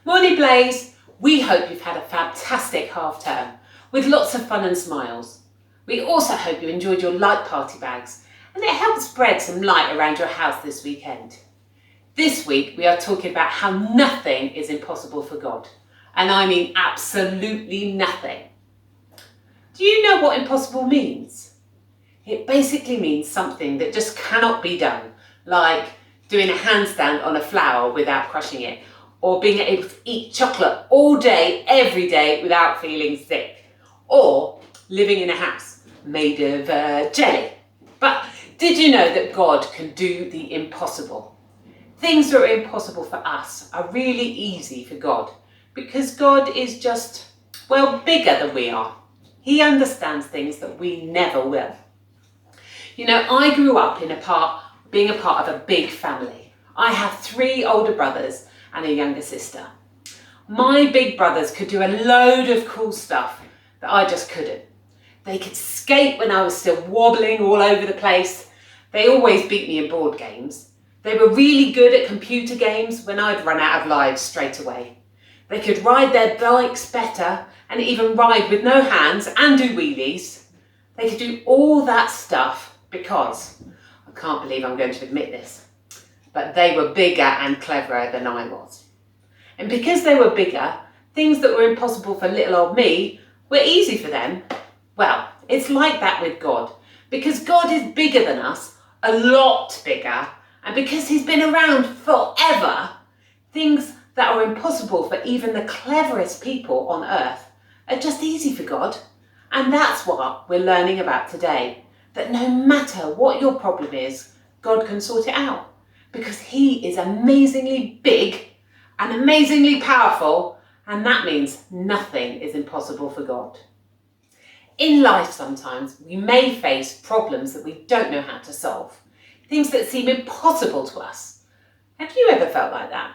Morning Blaze! We hope you've had a fantastic half term with lots of fun and smiles. We also hope you enjoyed your light party bags and it helped spread some light around your house this weekend. This week we are talking about how nothing is impossible for God. And I mean absolutely nothing. Do you know what impossible means? It basically means something that just cannot be done, like doing a handstand on a flower without crushing it, or being able to eat chocolate all day, every day without feeling sick, or living in a house made of jelly. But did you know that God can do the impossible? Things that are impossible for us are really easy for God because God is just, well, bigger than we are. He understands things that we never will. You know, I grew up being a part of a big family. I have 3 older brothers and a younger sister. My big brothers could do a load of cool stuff that I just couldn't. They could skate when I was still wobbling all over the place. They always beat me in board games. They were really good at computer games when I'd run out of lives straight away. They could ride their bikes better and even ride with no hands and do wheelies. They could do all that stuff because, I can't believe I'm going to admit this, but they were bigger and cleverer than I was. And because they were bigger, things that were impossible for little old me were easy for them. Well, it's like that with God. Because God is bigger than us, a lot bigger, and because he's been around forever, things that are impossible for even the cleverest people on earth are just easy for God. And that's what we're learning about today, that no matter what your problem is, God can sort it out. Because he is amazingly big and amazingly powerful, and that means nothing is impossible for God. In life sometimes we may face problems that we don't know how to solve, things that seem impossible to us. Have you ever felt like that?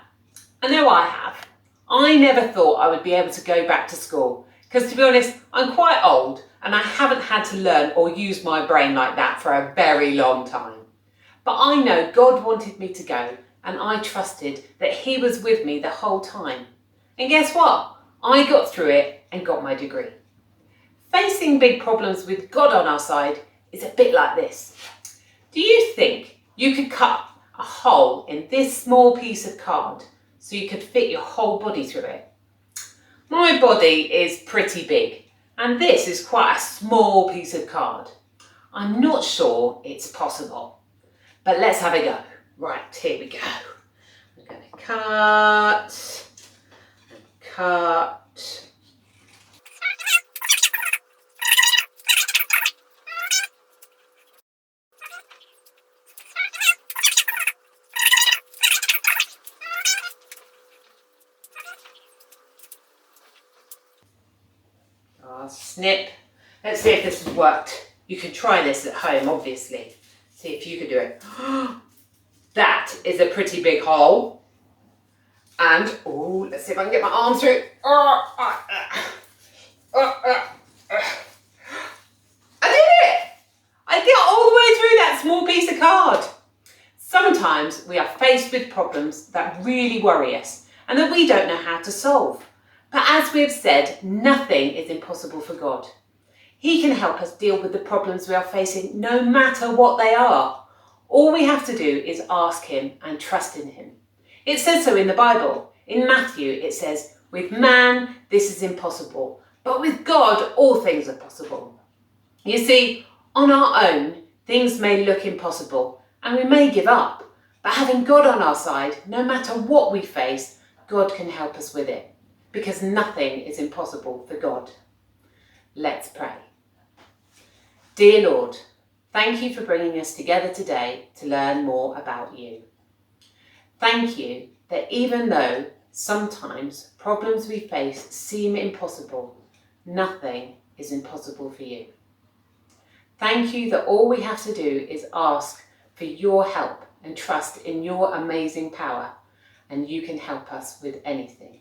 I know I have. I never thought I would be able to go back to school because, to be honest, I'm quite old and I haven't had to learn or use my brain like that for a very long time. But I know God wanted me to go and I trusted that he was with me the whole time. And guess what? I got through it and got my degree. Facing big problems with God on our side is a bit like this. Do you think you could cut a hole in this small piece of card so you could fit your whole body through it? My body is pretty big and this is quite a small piece of card. I'm not sure it's possible. But let's have a go. Right, here we go. I'm going to cut and cut. Snip. Let's see if this has worked. You can try this at home, obviously. See if you can do it. That is a pretty big hole. And, let's see if I can get my arm through. I did it! I got all the way through that small piece of card. Sometimes we are faced with problems that really worry us and that we don't know how to solve. But as we have said, nothing is impossible for God. He can help us deal with the problems we are facing no matter what they are. All we have to do is ask him and trust in him. It says so in the Bible. In Matthew it says, with man this is impossible, but with God all things are possible. You see, on our own things may look impossible and we may give up. But having God on our side, no matter what we face, God can help us with it. Because nothing is impossible for God. Let's pray. Dear Lord, thank you for bringing us together today to learn more about you. Thank you that even though sometimes problems we face seem impossible, nothing is impossible for you. Thank you that all we have to do is ask for your help and trust in your amazing power, and you can help us with anything.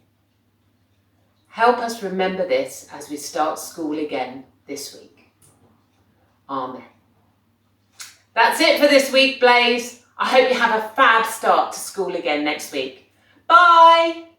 Help us remember this as we start school again this week. Amen. That's it for this week, Blaze. I hope you have a fab start to school again next week. Bye!